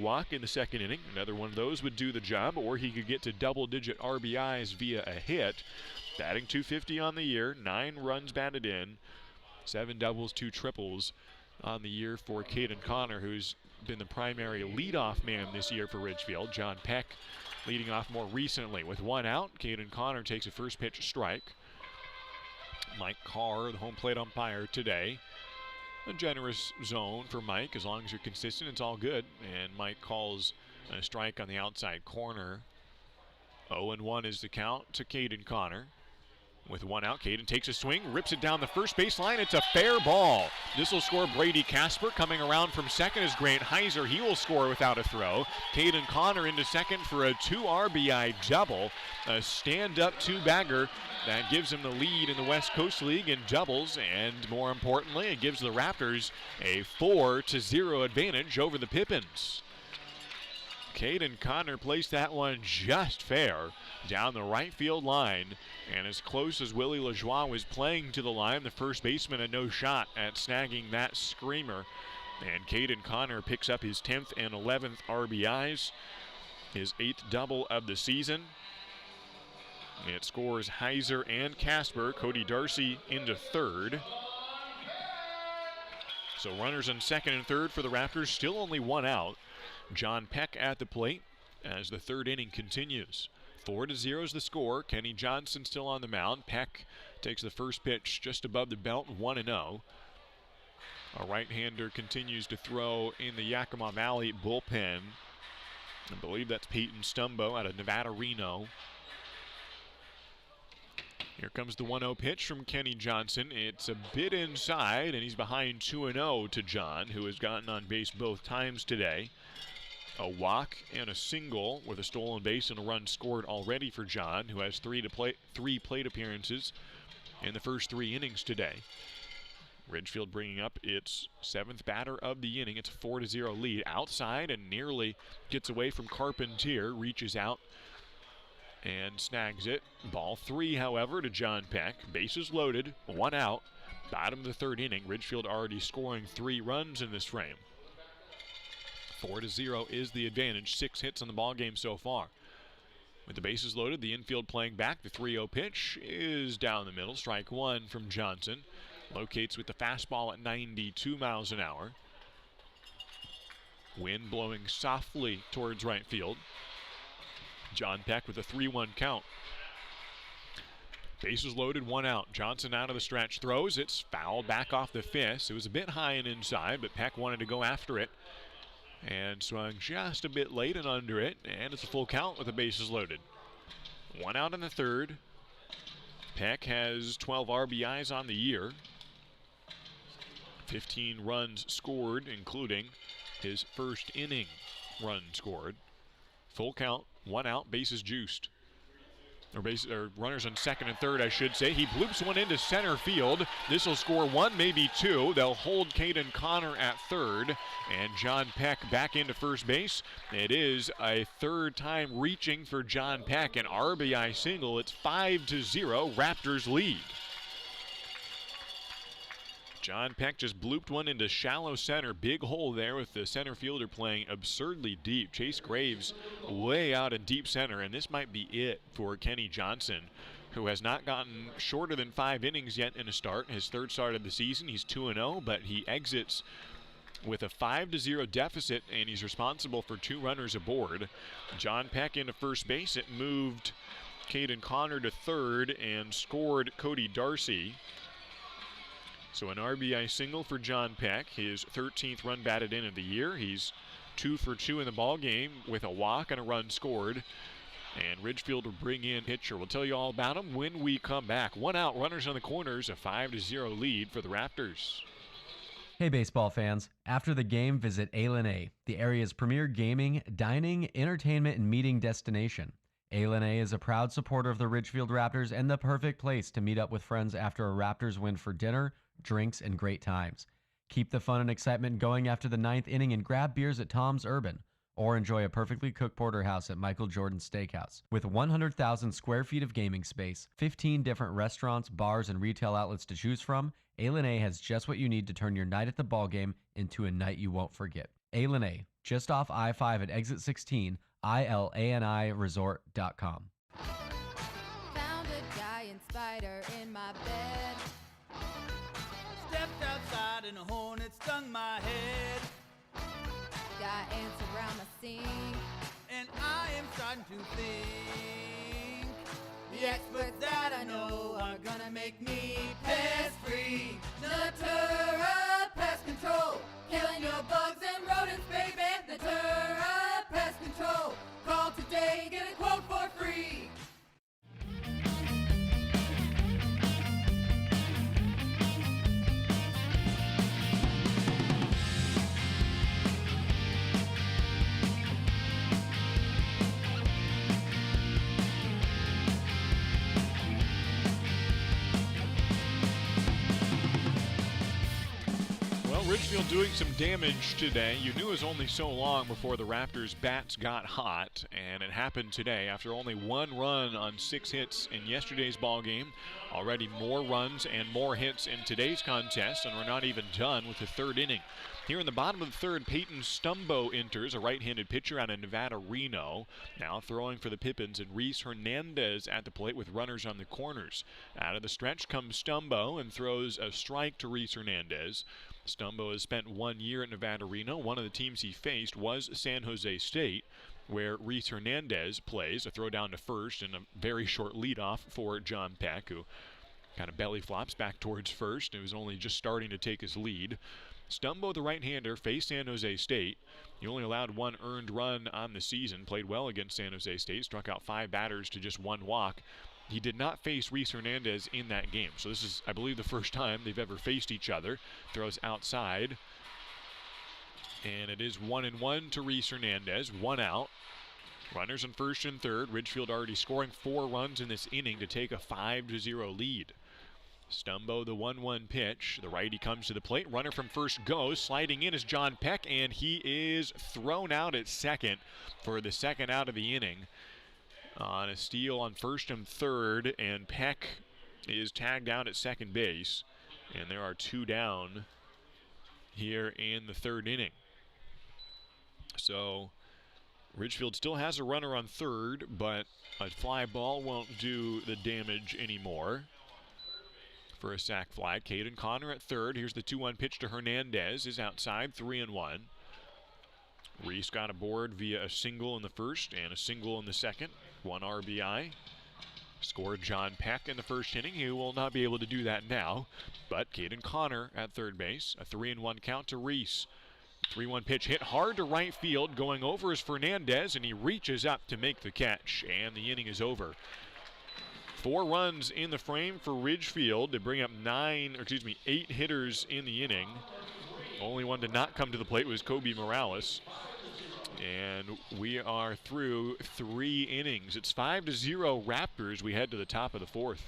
walk in the second inning. Another one of those would do the job, or he could get to double-digit RBIs via a hit. Batting .250 on the year, 9 runs batted in, 7 doubles, 2 triples on the year for Caden Connor, who's been the primary leadoff man this year for Ridgefield. John Peck leading off more recently. With 1 out, Caden Connor takes a first pitch strike. Mike Carr, the home plate umpire today. A generous zone for Mike. As long as you're consistent, it's all good. And Mike calls a strike on the outside corner. 0-1 is the count to Caden Connor. With 1 out, Caden takes a swing, rips it down the first baseline. It's a fair ball. This will score Brady Casper. Coming around from second is Grant Heiser. He will score without a throw. Caden Connor into second for a 2 RBI double. A stand-up 2-bagger that gives him the lead in the West Coast League in doubles. And more importantly, it gives the Raptors a 4-0 advantage over the Pippens. Caden Connor placed that one just fair down the right field line, and as close as Willie Lajoie was playing to the line, the first baseman had no shot at snagging that screamer. And Caden Connor picks up his 10th and 11th RBIs, his 8th double of the season. It scores Heiser and Casper. Cody Darcy into third. So runners on second and third for the Raptors, still only 1 out. John Peck at the plate as the third inning continues. 4-0 is the score. Kenny Johnson still on the mound. Peck takes the first pitch just above the belt, 1-0. A right-hander continues to throw in the Yakima Valley bullpen. I believe that's Peyton Stumbo out of Nevada Reno. Here comes the 1-0 pitch from Kenny Johnson. It's a bit inside, and he's behind 2-0 to John, who has gotten on base both times today. A walk and a single with a stolen base and a run scored already for John, who has 3 plate appearances in the first 3 innings today. Ridgefield bringing up its 7th batter of the inning. It's a 4-0 lead. Outside and nearly gets away from Carpentier, reaches out and snags it. Ball 3, however, to John Peck. Bases loaded, 1 out. Bottom of the 3rd inning. Ridgefield already scoring 3 runs in this frame. 4-0 is the advantage. 6 hits on the ball game so far. With the bases loaded, the infield playing back. The 3-0 pitch is down the middle. Strike 1 from Johnson. Locates with the fastball at 92 miles an hour. Wind blowing softly towards right field. John Peck with a 3-1 count. Bases loaded, 1 out. Johnson out of the stretch throws. It's fouled back off the fist. It was a bit high and inside, but Peck wanted to go after it and swung just a bit late and under it, and it's a full count with the bases loaded. 1 out in the 3rd. Peck has 12 RBIs on the year. 15 runs scored, including his first inning run scored. Full count, 1 out, bases juiced. Or runners on second and third, I should say. He bloops one into center field. This will score 1, maybe 2. They'll hold Caden Connor at third, and John Peck back into first base. It is a 3rd time reaching for John Peck, an RBI single. It's 5-0, Raptors lead. John Peck just blooped one into shallow center. Big hole there with the center fielder playing absurdly deep. Chase Graves way out in deep center, and this might be it for Kenny Johnson, who has not gotten shorter than 5 innings yet in a start. His 3rd start of the season. He's 2-0, but he exits with a 5-0 deficit, and he's responsible for 2 runners aboard. John Peck into first base. It moved Caden Connor to third and scored Cody Darcy. So an RBI single for John Peck, his 13th run batted in of the year. He's 2 for 2 in the ball game with a walk and a run scored. And Ridgefield will bring in pitcher. We'll tell you all about him when we come back. 1 out, runners on the corners, a 5-0 lead for the Raptors. Hey baseball fans, after the game visit A, the area's premier gaming, dining, entertainment, and meeting destination. A is a proud supporter of the Ridgefield Raptors and the perfect place to meet up with friends after a Raptors win for dinner, drinks, and great times. Keep the fun and excitement going after the 9th inning and grab beers at Tom's Urban, or enjoy a perfectly cooked porterhouse at Michael Jordan's Steakhouse. With 100,000 square feet of gaming space, 15 different restaurants, bars, and retail outlets to choose from, A has just what you need to turn your night at the ballgame into a night you won't forget. A, just off I-5 at exit 16, ILANIresort.com. Found a giant spider in my bed. Stepped outside and a hornet stung my head. Got ants around my sink. And I am starting to think The experts that I know are gonna make me pest-free. Natura Pest Control, killing your bugs and rodents, baby. Natura Pest Control. Call today, get a quote for free. Ridgefield doing some damage today. You knew it was only so long before the Raptors' bats got hot, and it happened today after only 1 run on 6 hits in yesterday's ball game. Already more runs and more hits in today's contest, and we're not even done with the 3rd inning. Here in the bottom of the 3rd, Peyton Stumbo enters, a right-handed pitcher out of Nevada Reno. Now throwing for the Pippens, and Reese Hernandez at the plate with runners on the corners. Out of the stretch comes Stumbo and throws a strike to Reese Hernandez. Stumbo has spent 1 year at Nevada Reno. One of the teams he faced was San Jose State, where Reese Hernandez plays. A throw down to first and a very short leadoff for John Peck, who kind of belly flops back towards first. It was only just starting to take his lead. Stumbo, the right-hander, faced San Jose State. He only allowed 1 earned run on the season, played well against San Jose State, struck out 5 batters to just 1 walk. He did not face Reese Hernandez in that game. So this is, I believe, the first time they've ever faced each other. Throws outside. And it is 1-1 to Reese Hernandez. 1 out. Runners in first and third. Ridgefield already scoring 4 runs in this inning to take a 5-0 lead. Stumbo, the 1-1 pitch. The righty comes to the plate. Runner from first goes. Sliding in is John Peck, and he is thrown out at second for the second out of the inning. On a steal on first and third, and Peck is tagged out at second base, and there are 2 down here in the 3rd inning. So Ridgefield still has a runner on third, but a fly ball won't do the damage anymore. For a sac fly, Caden Connor at third. Here's the 2-1 pitch to Hernandez, is outside, 3-1. Reese got aboard via a single in the first and a single in the second. 1 RBI. Scored John Peck in the first inning. He will not be able to do that now. But Caden Connor at third base. A 3-1 count to Reese. 3-1 pitch hit hard to right field. Going over is Fernandez, and he reaches up to make the catch. And the inning is over. 4 runs in the frame for Ridgefield to bring up 8 hitters in the inning. Only one to not come to the plate was Kobe Morales. And we are through 3 innings. It's 5-0 Raptors. We head to the top of the 4th.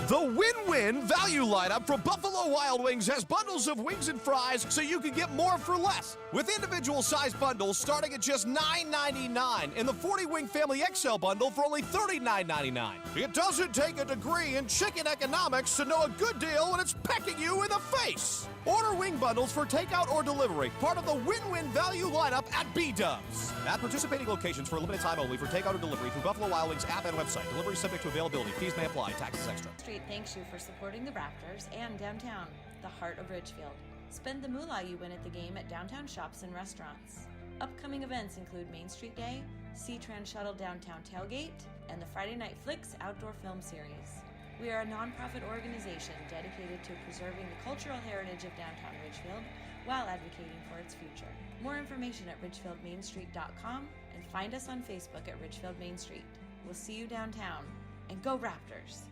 The win-win value lineup from Buffalo Wild Wings has bundles of wings and fries so you can get more for less. With individual size bundles starting at just $9.99 and the 40-wing family XL bundle for only $39.99. It doesn't take a degree in chicken economics to know a good deal when it's pecking you in the face. Order wing bundles for takeout or delivery, part of the win-win value lineup at B-Dubs. At participating locations for a limited time only for takeout or delivery through Buffalo Wild Wings app and website. Delivery subject to availability. Fees may apply. Taxes extra. Street thanks you for supporting the Raptors and downtown, the heart of Ridgefield. Spend the moolah you win at the game at downtown shops and restaurants. Upcoming events include Main Street Day, C-Trans Shuttle Downtown Tailgate, and the Friday Night Flicks Outdoor Film Series. We are a nonprofit organization dedicated to preserving the cultural heritage of downtown Ridgefield while advocating for its future. More information at ridgefieldmainstreet.com and find us on Facebook at Ridgefield Main Street. We'll see you downtown, and go Raptors!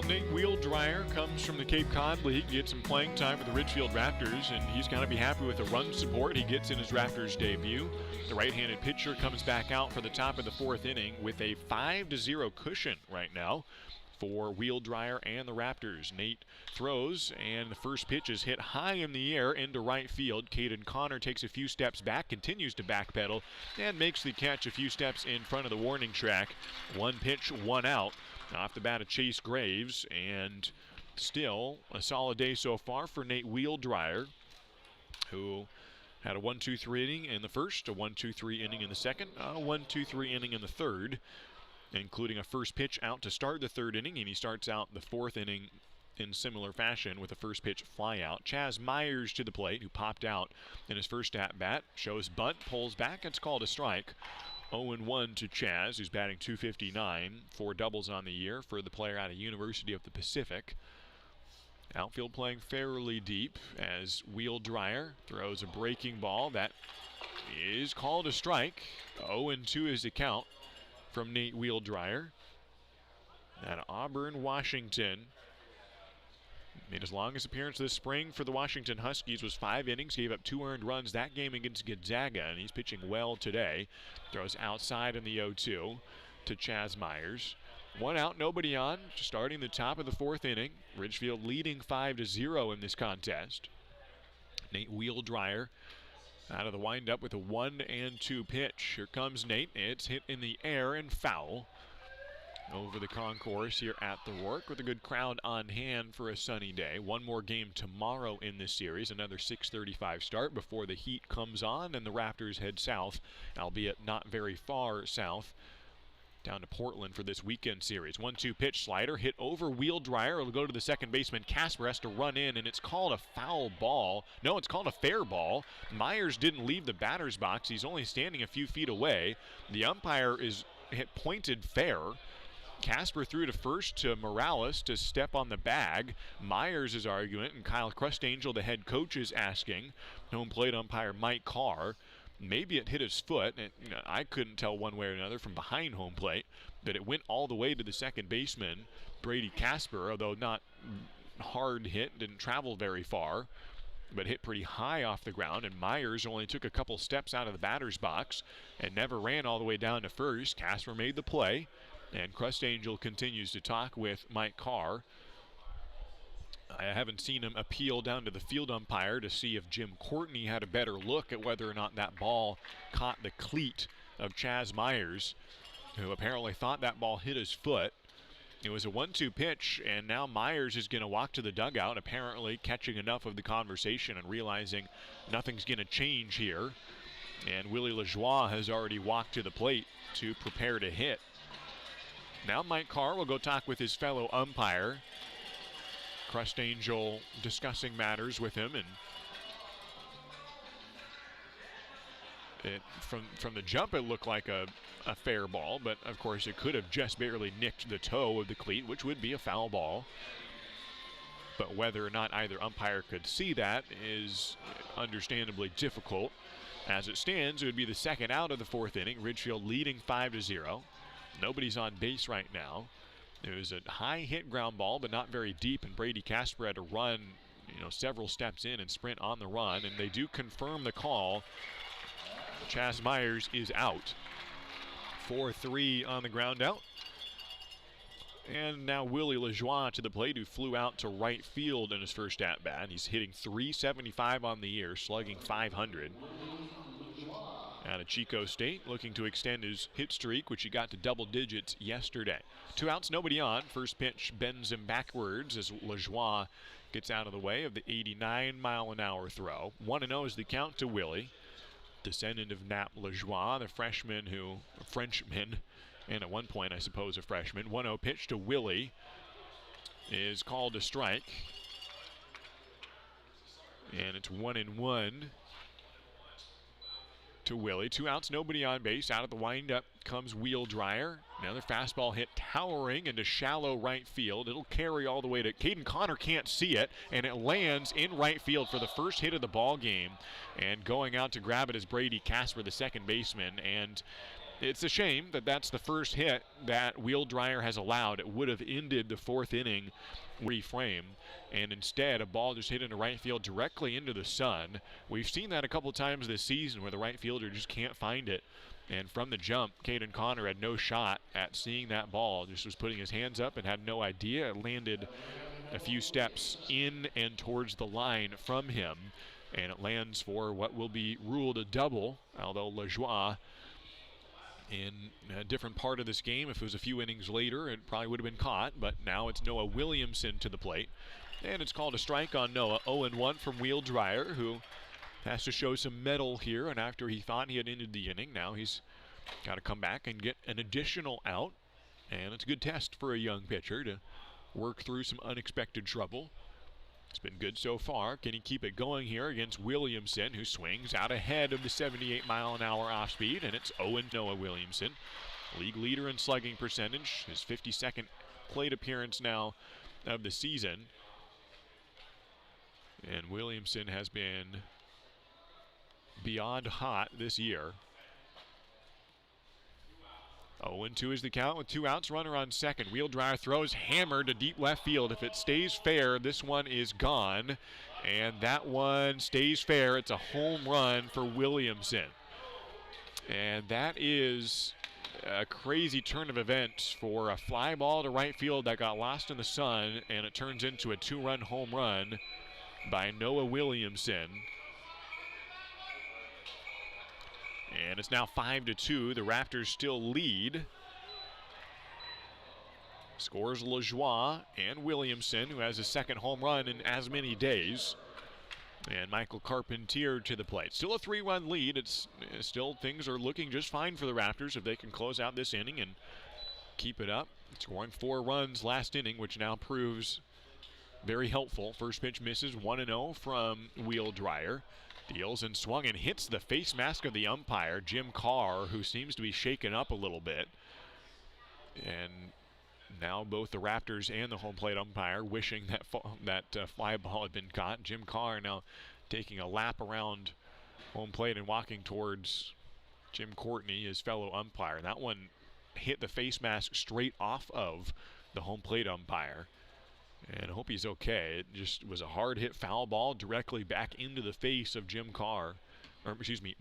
Nate Wheeldryer comes from the Cape Cod League, gets some playing time for the Ridgefield Raptors, and he's got to be happy with the run support he gets in his Raptors debut. The right-handed pitcher comes back out for the top of the 4th inning with a 5-0 cushion right now. for Wheel Dryer and the Raptors. Nate throws, and the first pitch is hit high in the air into right field. Caden Connor takes a few steps back, continues to backpedal, and makes the catch a few steps in front of the warning track. One pitch, one out. Off the bat of Chase Graves, and still a solid day so far for Nate Wheel Dryer, who had a 1-2-3 inning in the first, a 1-2-3 inning in the second, a 1-2-3 inning in the third, including a first pitch out to start the third inning, and he starts out the fourth inning in similar fashion with a first pitch fly out. Chaz Myers to the plate, who popped out in his first at-bat, shows bunt, pulls back, it's called a strike. 0-1 to Chaz, who's batting .259, 4 doubles on the year for the player out of University of the Pacific. Outfield playing fairly deep as Wheel Dryer throws a breaking ball that is called a strike. 0-2 is the count from Nate Wheel Dryer. At Auburn, Washington. Made his longest appearance this spring for the Washington Huskies was 5 innings, gave up 2 earned runs that game against Gonzaga, and he's pitching well today. Throws outside in the 0-2 to Chaz Myers. 1 out, nobody on, starting the top of the 4th inning. Ridgefield leading 5-0 in this contest. Nate Wheel Dryer out of the windup with a 1-2 pitch. Here comes Nate. It's hit in the air and foul over the concourse here at the Rourke, with a good crowd on hand for a sunny day. One more game tomorrow in this series, another 6:35 start before the heat comes on and the Raptors head south, albeit not very far south, down to Portland for this weekend series. 1-2 pitch, slider hit over Wheel Dryer. It'll go to the second baseman. Casper has to run in, and it's called a foul ball. No, it's called a fair ball. Myers didn't leave the batter's box. He's only standing a few feet away. The umpire is hit pointed fair. Casper threw to first to Morales to step on the bag. Myers is arguing, and Kyle Crustangel, the head coach, is asking home plate umpire Mike Carr. Maybe it hit his foot. I couldn't tell one way or another from behind home plate, but it went all the way to the second baseman, Brady Casper, although not hard hit, didn't travel very far, but hit pretty high off the ground, and Myers only took a couple steps out of the batter's box and never ran all the way down to first. Casper made the play, and Crustangel continues to talk with Mike Carr. I haven't seen him appeal down to the field umpire to see if Jim Courtney had a better look at whether or not that ball caught the cleat of Chaz Myers, who apparently thought that ball hit his foot. It was a 1-2 pitch, and now Myers is going to walk to the dugout, apparently catching enough of the conversation and realizing nothing's going to change here. And Willie Lajoie has already walked to the plate to prepare to hit. Now Mike Carr will go talk with his fellow umpire. Crustangel discussing matters with him, and from the jump it looked like a fair ball, but of course it could have just barely nicked the toe of the cleat, which would be a foul ball. But whether or not either umpire could see that is understandably difficult. As it stands, it would be the second out of the 4th inning. Ridgefield leading 5-0. Nobody's on base right now. It was a high hit ground ball, but not very deep, and Brady Casper had to run, several steps in and sprint on the run, and they do confirm the call. Chaz Myers is out. 4-3 on the ground out. And now Willie Lajoie to the plate, who flew out to right field in his first at-bat. He's hitting .375 on the year, slugging .500. Out of Chico State, looking to extend his hit streak, which he got to double digits yesterday. 2 outs, nobody on. First pitch bends him backwards as Lajoie gets out of the way of the 89-mile-an-hour throw. 1-0 is the count to Willie, descendant of Nap Lajoie, the Frenchman, and at one point, I suppose, a freshman. 1-0 pitch to Willie is called a strike. And it's 1-1 to Willie. 2 outs, nobody on base. Out of the windup comes Wheel Dryer. Another fastball hit towering into shallow right field. It'll carry all the way to Caden Connor, can't see it, and it lands in right field for the first hit of the ball game. And going out to grab it is Brady Casper, the second baseman. And it's a shame that that's the first hit that Wheel Dryer has allowed. It would have ended the 4th inning reframe, and instead a ball just hit into right field directly into the sun. We've seen that a couple times this season where the right fielder just can't find it. And from the jump, Caden Connor had no shot at seeing that ball. Just was putting his hands up and had no idea. It landed a few steps in and towards the line from him. And it lands for what will be ruled a double, although LaJoie in a different part of this game. If it was a few innings later, it probably would have been caught, but now it's Noah Williamson to the plate. And it's called a strike on Noah. 0-1 from Wheel Dryer, who has to show some mettle here, and after he thought he had ended the inning, now he's got to come back and get an additional out. And it's a good test for a young pitcher to work through some unexpected trouble. It's been good so far. Can he keep it going here against Williamson, who swings out ahead of the 78-mile-an-hour off speed, and it's 0-. Noah Williamson, league leader in slugging percentage, his 52nd plate appearance now of the season. And Williamson has been beyond hot this year. 0-2 is the count with 2 outs, runner on second. Wheel Dryer throws hammered to deep left field. If it stays fair, this one is gone. And that one stays fair. It's a home run for Williamson. And that is a crazy turn of events for a fly ball to right field that got lost in the sun, and it turns into a 2-run home run by Noah Williamson. And it's now 5-2. The Raptors still lead. Scores LaJoie and Williamson, who has his second home run in as many days. And Michael Carpentier to the plate. Still a 3-run lead. It's still, things are looking just fine for the Raptors if they can close out this inning and keep it up. Scoring 4 runs last inning, which now proves very helpful. First pitch misses, 1-0 from Wheel Dryer. Deals and swung and hits the face mask of the umpire, Jim Carr, who seems to be shaken up a little bit. And now both the Raptors and the home plate umpire wishing that fly ball had been caught. Jim Carr now taking a lap around home plate and walking towards Jim Courtney, his fellow umpire. That one hit the face mask straight off of the home plate umpire. And I hope he's okay. It just was a hard hit foul ball directly back into the face of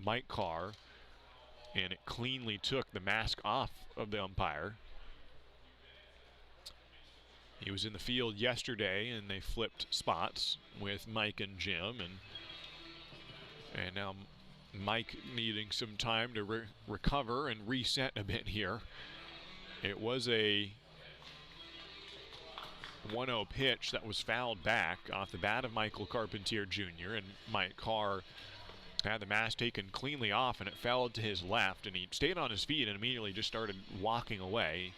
Mike Carr. And it cleanly took the mask off of the umpire. He was in the field yesterday and they flipped spots with Mike and Jim. And now Mike needing some time to recover and reset a bit here. It was a 1-0 pitch that was fouled back off the bat of Michael Carpentier Jr. And Mike Carr had the mask taken cleanly off and it fell to his left, and he stayed on his feet and immediately just started walking away.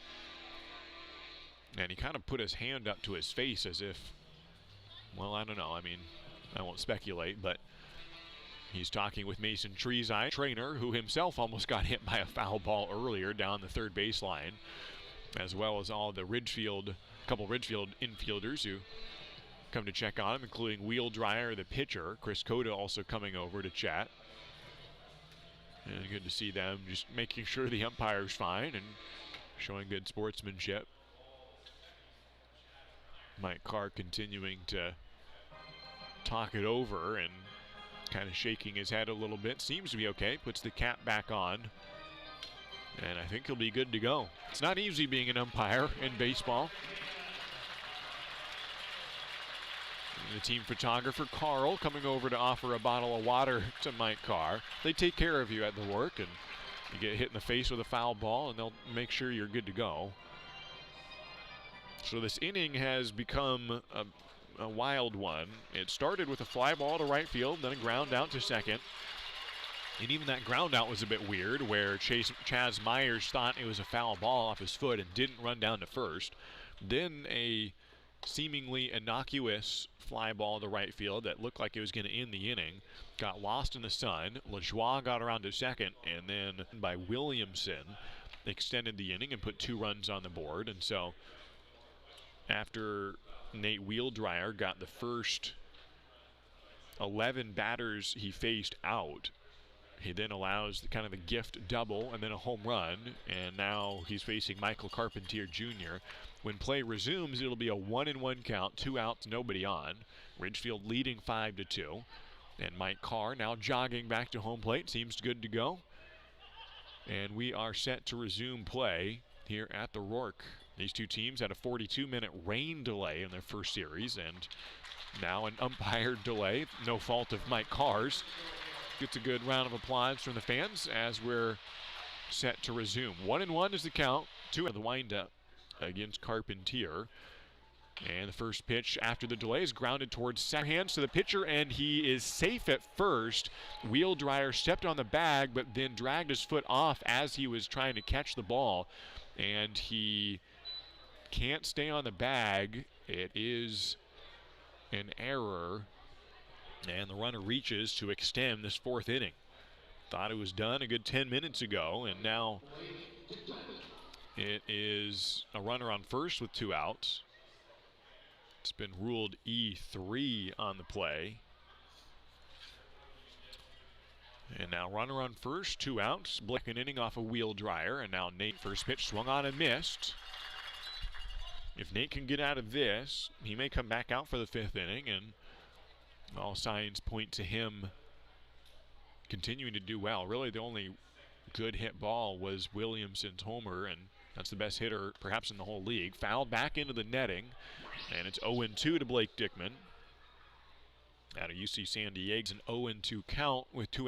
And he kind of put his hand up to his face as if, well, I don't know. I mean, I won't speculate, but he's talking with Mason Treeseye, trainer, who himself almost got hit by a foul ball earlier down the third baseline, as well as all the couple Ridgefield infielders who come to check on him, including Wheel Dryer, the pitcher. Chris Cota also coming over to chat. And good to see them just making sure the umpire's fine and showing good sportsmanship. Mike Carr continuing to talk it over and kind of shaking his head a little bit. Seems to be okay. Puts the cap back on. And I think he'll be good to go. It's not easy being an umpire in baseball. The team photographer, Carl, coming over to offer a bottle of water to Mike Carr. They take care of you at the work, and you get hit in the face with a foul ball, and they'll make sure you're good to go. So this inning has become a wild one. It started with a fly ball to right field, then a ground out to second. And even that ground out was a bit weird, where Chaz Myers thought it was a foul ball off his foot and didn't run down to first. Then a seemingly innocuous fly ball to right field that looked like it was going to end the inning got lost in the sun. LaJoie got around to second, and then by Williamson extended the inning and put 2 runs on the board. And so after Nate Wheel Dryer got the first 11 batters he faced out, he then allows kind of a gift double and then a home run, and now he's facing Michael Carpentier Jr. When play resumes, it'll be a 1-1 count, 2 outs, nobody on. Ridgefield leading 5-2, and Mike Carr now jogging back to home plate. Seems good to go. And we are set to resume play here at the Rourke. These two teams had a 42-minute rain delay in their first series, and now an umpire delay, no fault of Mike Carr's. Gets a good round of applause from the fans as we're set to resume. 1-1 is the count, 2 of the windup against Carpentier. And the first pitch after the delay is grounded towards center hands to the pitcher, and he is safe at first. Wheel Dryer stepped on the bag, but then dragged his foot off as he was trying to catch the ball. And he can't stay on the bag. It is an error. And the runner reaches to extend this fourth inning. Thought it was done a good 10 minutes ago, and now it is a runner on first with 2 outs. It's been ruled E3 on the play. And now runner on first, 2 outs. Black an inning off a Wheel Dryer, and now Nate first pitch swung on and missed. If Nate can get out of this, he may come back out for the 5th inning, and all signs point to him continuing to do well. Really, the only good hit ball was Williamson's homer, and that's the best hitter perhaps in the whole league. Fouled back into the netting, and it's 0-2 to Blake Dickman. Out of UC San Diego's an 0-2 count with 2